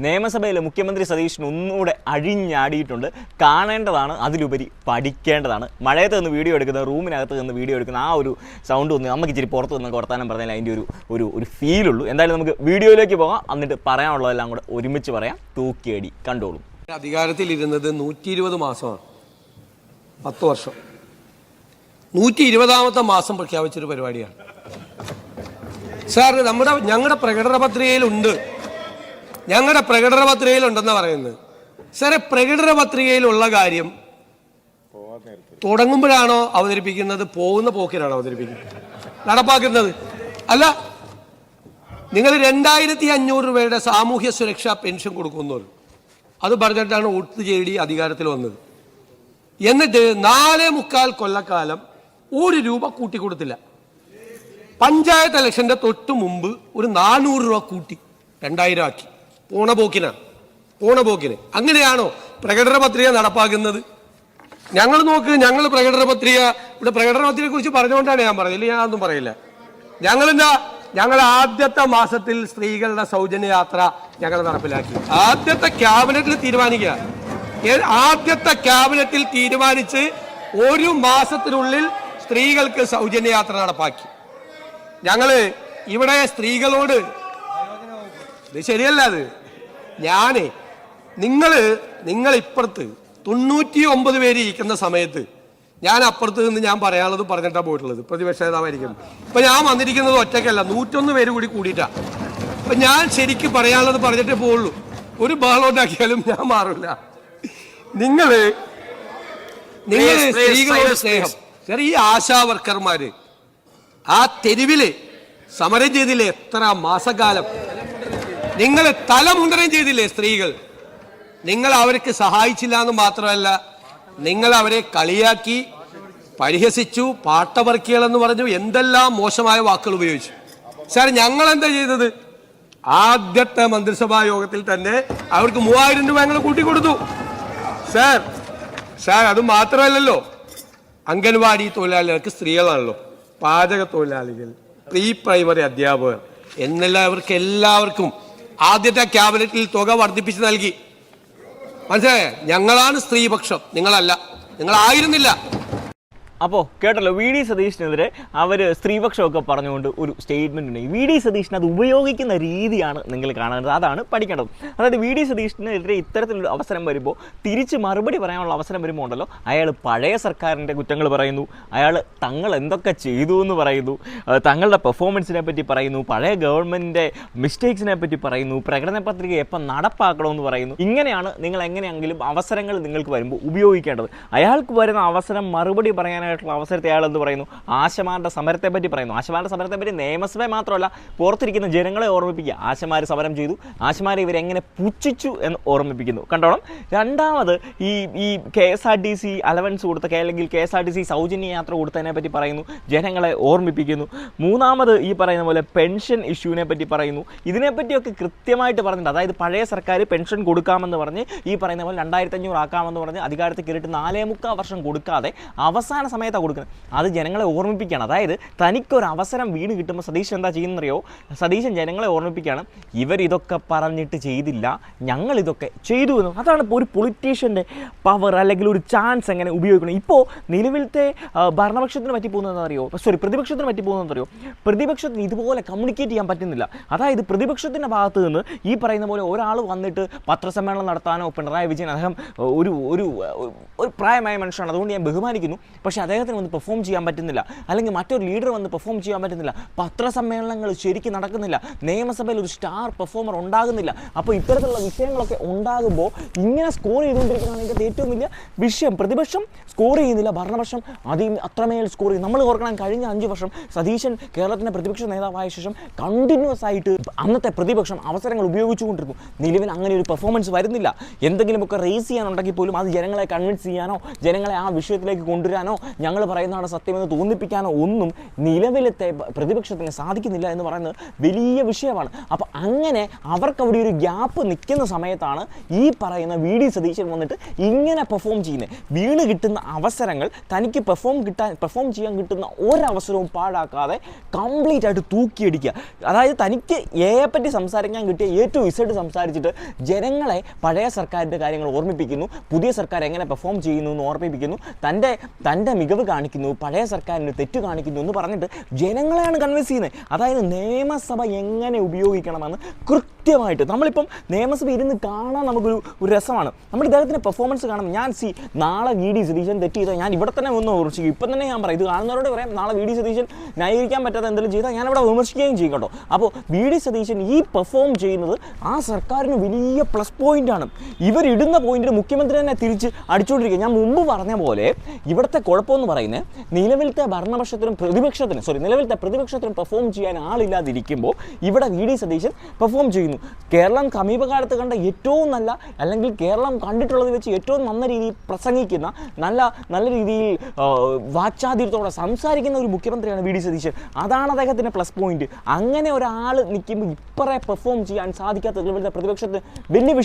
നിയമസഭയിൽ മുഖ്യമന്ത്രി സതീശൻ ഒന്നുകൂടെ അഴിഞ്ഞാടിയിട്ടുണ്ട്. കാണേണ്ടതാണ്, അതിലുപരി പഠിക്കേണ്ടതാണ്. മഴയത്ത് നിന്ന് വീഡിയോ എടുക്കുന്ന, റൂമിനകത്ത് നിന്ന് വീഡിയോ എടുക്കുന്ന ആ ഒരു സൗണ്ട് ഒന്ന് നമുക്ക് ഇച്ചിരി പുറത്ത് നിന്ന് വർത്താനം പറഞ്ഞാൽ അതിൻ്റെ ഒരു ഫീലുള്ളൂ. എന്തായാലും നമുക്ക് വീഡിയോയിലേക്ക് പോകാം. എന്നിട്ട് പറയാനുള്ളതെല്ലാം കൂടെ ഒരുമിച്ച് പറയാം. തൂക്കിയടി കണ്ടോളൂ. അധികാരത്തിലിരുന്നത് 120 മാസമാണ്, 10 വർഷം. 120ാമത്തെ മാസം പ്രഖ്യാപിച്ചൊരു പരിപാടിയാണ് സാർ. ഞങ്ങളുടെ പ്രകടന പത്രികയിലുണ്ട്, ഞങ്ങളുടെ പ്രകടന പത്രികയിലുണ്ടെന്ന് പറയുന്നത്. സാറേ, പ്രകടന പത്രികയിലുള്ള കാര്യം തുടങ്ങുമ്പോഴാണോ അവതരിപ്പിക്കുന്നത്, പോകുന്ന പോക്കിനാണോ അവതരിപ്പിക്കുന്നത്, നടപ്പാക്കുന്നത്? അല്ല, നിങ്ങൾ 2500 രൂപയുടെ സാമൂഹ്യ സുരക്ഷാ പെൻഷൻ കൊടുക്കുന്നു, അത് പറഞ്ഞിട്ടാണ് ഒത്തുചേടി അധികാരത്തിൽ വന്നത്. എന്നിട്ട് 4.25 കൊല്ലക്കാലം 1 രൂപ കൂട്ടിക്കൊടുത്തില്ല. പഞ്ചായത്ത് ഇലക്ഷന്റെ തൊട്ട് മുമ്പ് ഒരു 400 രൂപ കൂട്ടി 2000 ആക്കി. പോണപോക്കിന്. അങ്ങനെയാണോ പ്രകടന പത്രിക നടപ്പാക്കുന്നത്? ഞങ്ങൾ പ്രകടന പത്രിക, ഇവിടെ പ്രകടന പത്രികയെ കുറിച്ച് പറഞ്ഞുകൊണ്ടാണ് ഞാൻ പറഞ്ഞത്, ഇല്ല ഞാൻ ഒന്നും പറയില്ല. ഞങ്ങൾ ആദ്യത്തെ മാസത്തിൽ സ്ത്രീകളുടെ സൗജന്യ യാത്ര ഞങ്ങൾ നടപ്പിലാക്കി. ആദ്യത്തെ ക്യാബിനറ്റിൽ തീരുമാനിച്ച് 1 മാസത്തിനുള്ളിൽ സ്ത്രീകൾക്ക് സൗജന്യ യാത്ര നടപ്പാക്കി. ഞങ്ങള് ഇവിടെ സ്ത്രീകളോട്, ഇത് ശരിയല്ല, അത് നിങ്ങൾ ഇപ്പുറത്ത് 99 പേര് ഇരിക്കുന്ന സമയത്ത് ഞാൻ അപ്പുറത്ത് നിന്ന് ഞാൻ പറയാനുള്ളത് പറഞ്ഞിട്ടാണ് പോയിട്ടുള്ളത്. പ്രതിപക്ഷ നേതാവായിരിക്കും. ഇപ്പൊ ഞാൻ വന്നിരിക്കുന്നത് ഒറ്റയ്ക്കല്ല, 101 പേര് കൂടിയിട്ടാ. അപ്പൊ ഞാൻ ശരിക്കും പറയാനുള്ളത് പറഞ്ഞിട്ടേ പോവുള്ളൂ. ഒരു ബഹളം ഉണ്ടാക്കിയാലും ഞാൻ മാറില്ല. നിങ്ങള് സ്ത്രീകളോട് സ്നേഹം. ഈ ആശാ വർക്കർമാര് ആ തെരുവില് സമരം ചെയ്തില്ലേ എത്ര മാസക്കാലം? നിങ്ങൾ തലമുണ്ടനം ചെയ്തില്ലേ സ്ത്രീകൾ? നിങ്ങൾ അവർക്ക് സഹായിച്ചില്ല എന്ന് മാത്രമല്ല, നിങ്ങൾ അവരെ കളിയാക്കി, പരിഹസിച്ചു, പാട്ടവർക്കികളെന്ന് പറഞ്ഞു, എന്തെല്ലാം മോശമായ വാക്കുകൾ ഉപയോഗിച്ചു. സാർ, ഞങ്ങൾ എന്താ ചെയ്തത്? ആദ്യത്തെ മന്ത്രിസഭാ യോഗത്തിൽ തന്നെ അവർക്ക് 3000 രൂപ ഞങ്ങൾ കൂട്ടിക്കൊടുത്തു. സാർ, അത് മാത്രമല്ലല്ലോ, അംഗൻവാടി തൊഴിലാളികൾക്ക് സ്ത്രീകളാണല്ലോ, പാചക തൊഴിലാളികൾ, പ്രീ പ്രൈമറി അധ്യാപകർ എല്ലാവർക്കും ആദ്യത്തെ ക്യാബിനറ്റിൽ തുക വർദ്ധിപ്പിച്ച് നൽകി. മനസ്സിലായേ? ഞങ്ങളാണ് സ്ത്രീപക്ഷം, നിങ്ങളായിരുന്നില്ല. അപ്പോൾ കേട്ടല്ലോ, വി ഡി സതീഷിനെതിരെ അവർ സ്ത്രീപക്ഷമൊക്കെ പറഞ്ഞുകൊണ്ട് ഒരു സ്റ്റേറ്റ്മെൻറ്റ് ഉണ്ട്. വി ഡി സതീഷിന് അത് ഉപയോഗിക്കുന്ന രീതിയാണ് നിങ്ങൾ കാണേണ്ടത്, അതാണ് പഠിക്കേണ്ടത്. അതായത് വി ഡി സതീഷിനെതിരെ ഇത്തരത്തിലൊരു അവസരം വരുമ്പോൾ, തിരിച്ച് മറുപടി പറയാനുള്ള അവസരം വരുമ്പോൾ ഉണ്ടല്ലോ, അയാൾ പഴയ സർക്കാരിൻ്റെ കുറ്റങ്ങൾ പറയുന്നു, അയാൾ തങ്ങൾ എന്തൊക്കെ ചെയ്തു എന്ന് പറയുന്നു, തങ്ങളുടെ പെർഫോമൻസിനെ പറ്റി പറയുന്നു, പഴയ ഗവൺമെൻറ്റിൻ്റെ മിസ്റ്റേക്സിനെ പറ്റി പറയുന്നു, പ്രകടന പത്രിക എപ്പം നടപ്പാക്കണമെന്ന് പറയുന്നു. ഇങ്ങനെയാണ് നിങ്ങൾ എങ്ങനെയെങ്കിലും അവസരങ്ങൾ നിങ്ങൾക്ക് വരുമ്പോൾ ഉപയോഗിക്കേണ്ടത്. അയാൾക്ക് വരുന്ന അവസരം മറുപടി പറയാൻ അവസരത്തെ അയാൾ എന്ത് പറയുന്നു? ആശമാരുടെ സമരത്തെ പറ്റി പറയുന്നു. ആശമാരുടെ സമരത്തെ പറ്റി നിയമസഭ മാത്രമല്ല, പുറത്തിരിക്കുന്ന ജനങ്ങളെ ഓർമ്മിപ്പിക്കുക. ആശമാർ സമരം ചെയ്തു, ആശമാരെ ഇവരെങ്ങനെ പുച്ഛിച്ചു എന്ന് ഓർമ്മിപ്പിക്കുന്നു. കണ്ടോളം. രണ്ടാമത് ഈ KSRTC അലവൻസ് കൊടുത്ത, അല്ലെങ്കിൽ KSRTC സൗജന്യ യാത്ര കൊടുത്തതിനെ പറ്റി പറയുന്നു, ജനങ്ങളെ ഓർമ്മിപ്പിക്കുന്നു. മൂന്നാമത് ഈ പറയുന്ന പോലെ പെൻഷൻ ഇഷ്യൂവിനെ പറ്റി പറയുന്നു. ഇതിനെപ്പറ്റിയൊക്കെ കൃത്യമായിട്ട് പറഞ്ഞിട്ടുണ്ട്. അതായത് പഴയ സർക്കാർ പെൻഷൻ കൊടുക്കാമെന്ന് പറഞ്ഞ്, ഈ പറയുന്ന പോലെ 2500 ആക്കാമെന്ന് പറഞ്ഞ് അധികാരത്തിൽ കയറിയിട്ട് 4.25 വർഷം കൊടുക്കാതെ അവസാന സമയത്താണ് കൊടുക്കുന്നത്. അത് ജനങ്ങളെ ഓർമ്മിപ്പിക്കുകയാണ്. അതായത് തനിക്കൊരു അവസരം വീണ് കിട്ടുമ്പോൾ സതീശൻ എന്താ ചെയ്യുന്നറിയോ? സതീശൻ ജനങ്ങളെ ഓർമ്മിപ്പിക്കുകയാണ്, ഇവരിതൊക്കെ പറഞ്ഞിട്ട് ചെയ്തില്ല, ഞങ്ങളിതൊക്കെ ചെയ്തു എന്ന്. അതാണ് ഇപ്പോൾ ഒരു പൊളിറ്റീഷ്യൻ്റെ പവർ, അല്ലെങ്കിൽ ഒരു ചാൻസ് എങ്ങനെ ഉപയോഗിക്കണം. ഇപ്പോൾ നിലവിലത്തെ ഭരണപക്ഷത്തിന് പറ്റി പോകുന്നതെന്നറിയോ? പ്രതിപക്ഷത്തിന് പറ്റി പോകുന്നതെന്നറിയോ? പ്രതിപക്ഷത്തിന് ഇതുപോലെ കമ്മ്യൂണിക്കേറ്റ് ചെയ്യാൻ പറ്റുന്നില്ല. അതായത് പ്രതിപക്ഷത്തിൻ്റെ ഭാഗത്ത് നിന്ന് ഈ പറയുന്ന പോലെ ഒരാൾ വന്നിട്ട് പത്രസമ്മേളനം നടത്താനോ, പിണറായി വിജയൻ, അദ്ദേഹം ഒരു പ്രായമായ മനുഷ്യനാണ്, അതുകൊണ്ട് ഞാൻ ബഹുമാനിക്കുന്നു, പക്ഷേ അദ്ദേഹത്തിന് വന്ന് പെർഫോം ചെയ്യാൻ പറ്റുന്നില്ല, അല്ലെങ്കിൽ മറ്റൊരു ലീഡർ വന്ന് പെർഫോം ചെയ്യാൻ പറ്റുന്നില്ല, പത്രസമ്മേളനങ്ങൾ ശരിക്കും നടക്കുന്നില്ല, നിയമസഭയിൽ ഒരു സ്റ്റാർ പെർഫോമർ ഉണ്ടാകുന്നില്ല. അപ്പോൾ ഇത്തരത്തിലുള്ള വിഷയങ്ങളൊക്കെ ഉണ്ടാകുമ്പോൾ ഇങ്ങനെ സ്കോർ ചെയ്തുകൊണ്ടിരിക്കുന്നതാണ് ഇതിൻ്റെ ഏറ്റവും വലിയ വിഷയം. പ്രതിപക്ഷം സ്കോർ ചെയ്യുന്നില്ല, ഭരണപക്ഷം അത്രമേൽ സ്കോർ ചെയ്യും. നമ്മൾ ഓർക്കണം, കഴിഞ്ഞ 5 വർഷം സതീശൻ കേരളത്തിൻ്റെ പ്രതിപക്ഷ നേതാവായ ശേഷം കണ്ടിന്യൂസ് ആയിട്ട് അന്നത്തെ പ്രതിപക്ഷം അവസരങ്ങൾ ഉപയോഗിച്ചുകൊണ്ടിരുന്നു. നിലവിൽ അങ്ങനെ ഒരു പെർഫോമൻസ് വരുന്നില്ല. എന്തെങ്കിലുമൊക്കെ റേസ് ചെയ്യാനുണ്ടെങ്കിൽ പോലും അത് ജനങ്ങളെ കൺവിൻസ് ചെയ്യാനോ, ജനങ്ങളെ ആ വിഷയത്തിലേക്ക് കൊണ്ടുവരാനോ, ഞങ്ങൾ പറയുന്നതാണ് സത്യമെന്ന് തോന്നിപ്പിക്കാനോ ഒന്നും നിലവിലത്തെ പ്രതിപക്ഷത്തിന് സാധിക്കുന്നില്ല എന്ന് പറയുന്നത് വലിയ വിഷയമാണ്. അപ്പോൾ അങ്ങനെ അവർക്ക് അവിടെ ഒരു ഗ്യാപ്പ് നിൽക്കുന്ന സമയത്താണ് ഈ പറയുന്ന വി.ഡി. സതീശൻ വന്നിട്ട് ഇങ്ങനെ പെർഫോം ചെയ്യുന്നത്. വീണ് കിട്ടുന്ന അവസരങ്ങൾ തനിക്ക് പെർഫോം ചെയ്യാൻ കിട്ടുന്ന ഒരവസരവും പാഴാക്കാതെ കംപ്ലീറ്റ് ആയിട്ട് തൂക്കിയടിക്കുക. അതായത് തനിക്ക് എയെ പറ്റി സംസാരിക്കാൻ കിട്ടിയ ഏറ്റവും സംസാരിച്ചിട്ട് ജനങ്ങളെ പഴയ സർക്കാരിൻ്റെ കാര്യങ്ങൾ ഓർമ്മിപ്പിക്കുന്നു, പുതിയ സർക്കാർ എങ്ങനെ പെർഫോം ചെയ്യുന്നു എന്ന് ഓർമ്മിപ്പിക്കുന്നു, തൻ്റെ മികവ് കാണിക്കുന്നു, പഴയ സർക്കാരിന് തെറ്റ് കാണിക്കുന്നു എന്ന് പറഞ്ഞിട്ട് ജനങ്ങളെയാണ് കൺവിൻസ് ചെയ്യുന്നത്. അതായത് നിയമസഭ എങ്ങനെ ഉപയോഗിക്കണമെന്ന് കൃത്യമായിട്ട് നമ്മളിപ്പം നിയമസഭ ഇരുന്ന് കാണാൻ നമുക്കൊരു രസമാണ്. നമ്മൾ ഇദ്ദേഹത്തിൻ്റെ പെർഫോമൻസ് കാണും. ഞാൻ നാളെ വി.ഡി. സതീശൻ തെറ്റ് ചെയ്താൽ ഞാൻ ഇവിടെ തന്നെ ഒന്ന് വിമർശിക്കും. ഇപ്പം തന്നെ ഞാൻ പറയാം, ഇത് കാണുന്നവരോട് പറയാം, നാളെ വി.ഡി. സതീശൻ ന്യായീകരിക്കാൻ പറ്റാത്ത എന്തെങ്കിലും ചെയ്താൽ ഞാനിവിടെ വിമർശിക്കുകയും ചെയ്യും കേട്ടോ. അപ്പോൾ വി.ഡി. സതീശൻ ഈ പെർഫോം ചെയ്യുന്നത് ആ സർക്കാരിന് വലിയ പ്ലസ് പോയിന്റാണ്. ഇവരിടുന്ന പോയിന്റിന് മുഖ്യമന്ത്രി തന്നെ തിരിച്ച് അടിച്ചുകൊണ്ടിരിക്കുക. ഞാൻ മുമ്പ് പറഞ്ഞ പോലെ ഇവിടുത്തെ കുഴപ്പമെന്ന് പറയുന്നത് നിലവിലത്തെ പ്രതിപക്ഷത്തിനും പെർഫോം ചെയ്യാൻ ആളില്ലാതിരിക്കുമ്പോൾ ഇവിടെ വി.ഡി. സതീശൻ പെർഫോം ചെയ്യുന്നു. കേരളം സമീപകാലത്ത് കണ്ട ഏറ്റവും നല്ല, അല്ലെങ്കിൽ കേരളം കണ്ടിട്ടുള്ളത് വെച്ച് ഏറ്റവും നല്ല രീതിയിൽ പ്രസംഗിക്കുന്ന, നല്ല രീതിയിൽ വാക്ചാതുര്യത്തോടെ സംസാരിക്കുന്ന ഒരു മുഖ്യമന്ത്രിയാണ് വി.ഡി. സതീശൻ. അതാണ് അദ്ദേഹത്തിൻ്റെ പ്ലസ് പോയിന്റ്. അങ്ങനെ ഒരാൾ നിൽക്കുമ്പോൾ ഇപ്പറേ പെർഫോം ചെയ്യാൻ സാധിക്കാത്ത പ്രതിപക്ഷത്തിന് വലിയ വിഷയം.